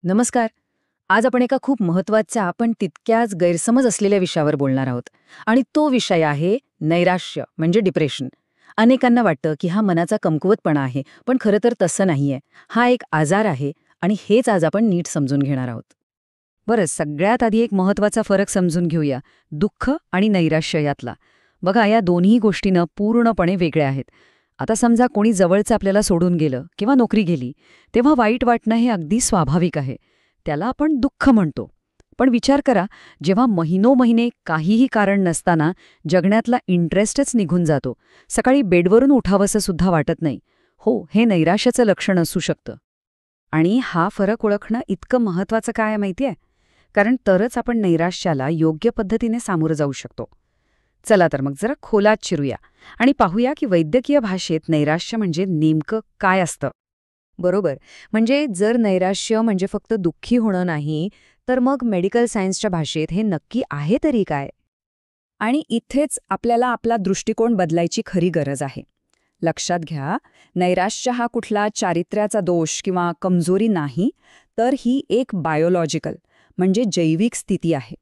नमस्कार. आज आपण एका खूप महत्वाच्या पण तितक्याच गैरसमज असलेल्या विषयावर बोलणार आहोत. आणि तो विषय आहे नैराश्य म्हणजे डिप्रेशन. अनेकांना वाटतं की हा मनाचा कमकुवतपणा आहे, पण खरं तर तसं नाहीये. हा एक आजार आहे आणि हेच आज आपण नीट समजून घेणार आहोत. बरं, सगळ्यात आधी एक महत्वाचा फरक समजून घेऊया. दुःख आणि नैराश्य यातला. बघा, या दोन्ही गोष्टीनं पूर्णपणे वेगळ्या आहेत. आता समजा कोणी जवळचं आपल्याला सोडून गेलं किंवा नोकरी गेली, तेव्हा वाईट वाटणं हे अगदी स्वाभाविक आहे. त्याला आपण दुःख म्हणतो. पण विचार करा, जेव्हा महिनोमहिने काहीही कारण नसताना जगण्यातला इंटरेस्टच निघून जातो, सकाळी बेडवरून उठावंसं सुद्धा वाटत नाही, हो, हे नैराश्याचं लक्षण असू शकतं. आणि हा फरक ओळखणं इतकं महत्वाचं काय आहे माहितीये? कारण तरच आपण नैराश्याला योग्य पद्धतीने सामोरं जाऊ शकतो. चला तर मग जरा खोलात शिरूया आणि पाहूया की वैद्यकीय भाषेत नैराश्य म्हणजे नेमकं काय असतं. बरोबर. म्हणजे जर नैराश्य म्हणजे फक्त दुःखी होणं नाही, तर मग मेडिकल सायन्सच्या भाषेत हे नक्की आहे तरी काय? आणि इथेच आपल्याला आपला दृष्टिकोन बदलायची खरी गरज आहे. लक्षात घ्या, नैराश्य हा कुठला चारित्र्याचा दोष किंवा कमजोरी नाही, तर ही एक बायोलॉजिकल म्हणजे जैविक स्थिती आहे.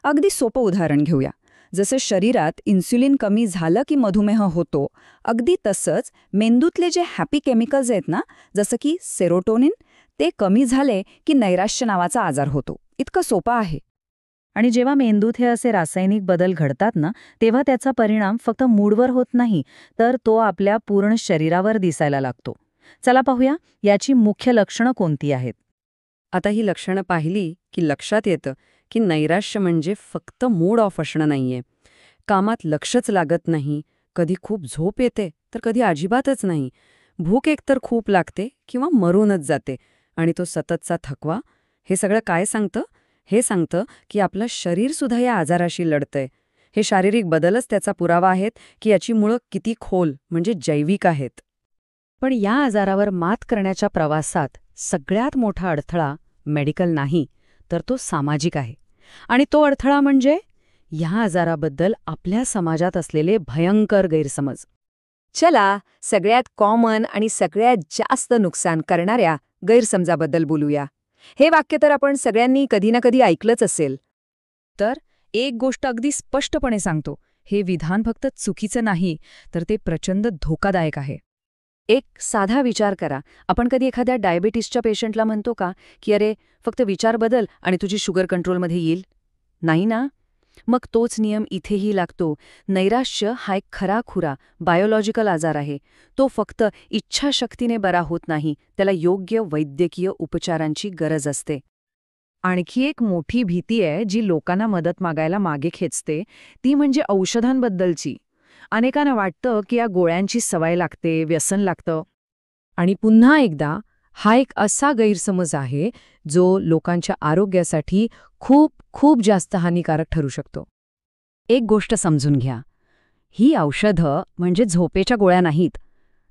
अगदी सोपं उदाहरण घेऊया. जसं शरीरात इन्सुलिन कमी झालं की मधुमेह होतो, अगदी तसंच मेंदूतले जे हॅपी केमिकल्स आहेत ना, जसं की सेरोटोनिन, ते कमी झाले की नैराश्य नावाचा आजार होतो. इतकं सोपं आहे. आणि जेव्हा मेंदूत हे असे रासायनिक बदल घडतात ना, तेव्हा त्याचा परिणाम फक्त मूडवर होत नाही, तर तो आपल्या पूर्ण शरीरावर दिसायला लागतो. चला पाहूया, याची मुख्य लक्षणं कोणती आहेत. आता ही लक्षणं पाहिली की लक्षात येतं की नैराश्य म्हणजे फक्त मूड ऑफ असणं नाहीये. कामात लक्षच लागत नाही, कधी खूप झोप येते तर कधी अजिबातच नाही, भूक एकतर खूप लागते किंवा मरूनच जाते, आणि तो सततचा थकवा. हे सगळं काय सांगतं? हे सांगतं की आपलं शरीरसुद्धा या आजाराशी लढतंय. हे शारीरिक बदलच त्याचा पुरावा आहेत की याची मुळं किती खोल म्हणजे जैविक आहेत. पण या आजारावर मात करण्याच्या प्रवासात सगळ्यात मोठा अडथळा मेडिकल नाही, तर तो सामाजिक आहे. आणि तो अडथळा म्हणजे ह्या आजाराबद्दल आपल्या समाजात असलेले भयंकर गैरसमज. चला, सगळ्यात कॉमन आणि सगळ्यात जास्त नुकसान करणाऱ्या गैरसमजाबद्दल बोलूया. हे वाक्य तर आपण सगळ्यांनी कधी ना कधी ऐकलंच असेल. तर एक गोष्ट अगदी स्पष्टपणे सांगतो, हे विधान फक्त चुकीचं नाही, तर ते प्रचंड धोकादायक आहे. एक साधा विचार करा. आपण कधी एखाद्या डायबिटीसच्या पेशंटला म्हणतो का की अरे, फक्त विचार बदल आणि तुझी शुगर कंट्रोलमध्ये येईल? नाही ना? मग तोच नियम इथेही लागतो. नैराश्य हा एक खराखुरा बायोलॉजिकल आजार आहे. तो फक्त इच्छाशक्तीने बरा होत नाही, त्याला योग्य वैद्यकीय उपचारांची गरज असते. आणखी एक मोठी भीती आहे जी लोकांना मदत मागायला मागे खेचते, ती म्हणजे औषधांबद्दलची. अनेकांना वाटतं की या गोळ्यांची सवय लागते, व्यसन लागतं. आणि पुन्हा एकदा, हा एक असा गैरसमज आहे जो लोकांच्या आरोग्यासाठी खूप खूप जास्त हानिकारक ठरू शकतो. एक गोष्ट समजून घ्या, ही औषधं म्हणजे झोपेच्या गोळ्या नाहीत.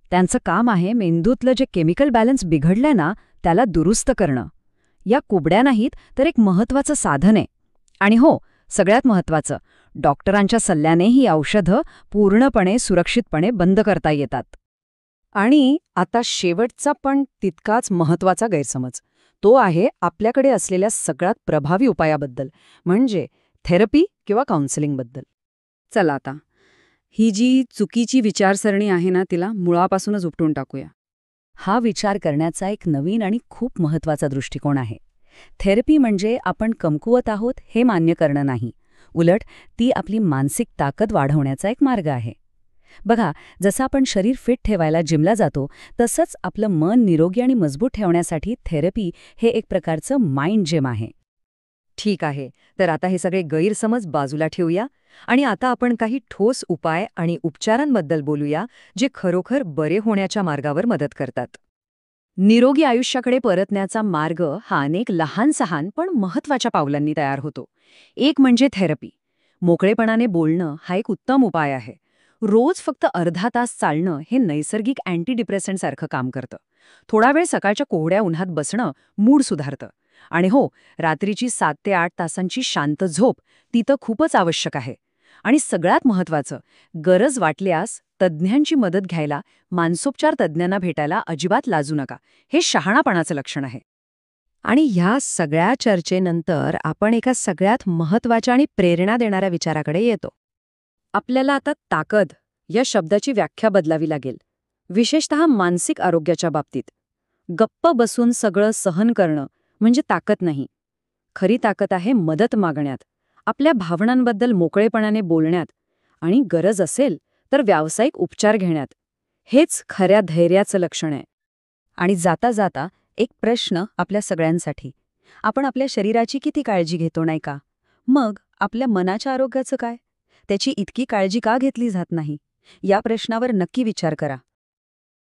त्यांचं काम आहे मेंदूतलं जे केमिकल बॅलन्स बिघडलंय ना, त्याला दुरुस्त करणं. या कुबड्या नाहीत, तर एक महत्वाचं साधन आहे. आणि हो, सगळ्यात महत्वाचं, डॉक्टरांच्या सल्ल्याने ही औषधं पूर्णपणे सुरक्षितपणे बंद करता येतात. आणि आता शेवटचा पण तितकाच महत्वाचा गैरसमज, तो आहे आपल्याकडे असलेल्या सगळ्यात प्रभावी उपायाबद्दल, म्हणजे थेरपी किंवा काउन्सिलिंगबद्दल. चला आता, ही जी चुकीची विचारसरणी आहे ना, तिला मुळापासूनच उपटून टाकूया. हा विचार करण्याचा एक नवीन आणि खूप महत्वाचा दृष्टिकोन आहे. थेरपी म्हणजे आपण कमकुवत आहोत हे मान्य करणं नाही, उलट ती आपली मानसिक ताकद वाढवण्याचा एक मार्ग आहे. बघा, जसं आपण शरीर फिट ठेवायला जिमला जातो, तसंच आपलं मन निरोगी आणि मजबूत ठेवण्यासाठी थेरपी हे एक प्रकारचं माइंड जिम आहे. ठीक आहे, तर आता हे सगळे गैरसमज बाजूला ठेवूया आणि आता आपण काही ठोस उपाय आणि उपचारांबद्दल बोलूया, जे खरोखर बरे होण्याच्या मार्गावर मदत करतात. निरोगी आयुष्याकडे परतण्याचा मार्ग हा अनेक लहान-सहान पण महत्वाच्या पावलांनी तयार होतो. एक म्हणजे थेरपी. मोकळेपणाने बोलणं हा एक उत्तम उपाय आहे. रोज फक्त अर्धा तास चालणं हे नैसर्गिक अँटी-डिप्रेसंटसारखं काम करतं. थोडा वेळ सकाळच्या कोवड्या उन्हात बसणं मूड सुधारतं. आणि हो, रात्रीची 7 ते 8 तासांची शांत झोप ती तर खूपच आवश्यक आहे. आणि सगळ्यात महत्वाचं, गरज वाटल्यास तज्ज्ञांची मदत घ्यायला, मानसोपचार तज्ज्ञांना भेटायला अजिबात लाजू नका. हे शहाणापणाचं लक्षण आहे. आणि ह्या सगळ्या चर्चेनंतर आपण एका सगळ्यात महत्त्वाच्या आणि प्रेरणा देणाऱ्या विचाराकडे येतो. आपल्याला आता ताकद या शब्दाची व्याख्या बदलावी लागेल, विशेषतः मानसिक आरोग्याच्या बाबतीत. गप्प बसून सगळं सहन करणं म्हणजे ताकद नाही. खरी ताकद आहे मदत मागण्यात, आपल्या भावनांबद्दल मोकळेपणाने बोलण्यात आणि गरज असेल तर व्यावसायिक उपचार घेण्यात. हेच खऱ्या धैर्याचं लक्षण आहे. आणि जाता जाता एक प्रश्न आपल्या सगळ्यांसाठी. आपण आपल्या शरीराची किती काळजी घेतो नाही का? मग आपल्या मनाच्या आरोग्याचं काय? त्याची इतकी काळजी का घेतली जात नाही? या प्रश्नावर नक्की विचार करा.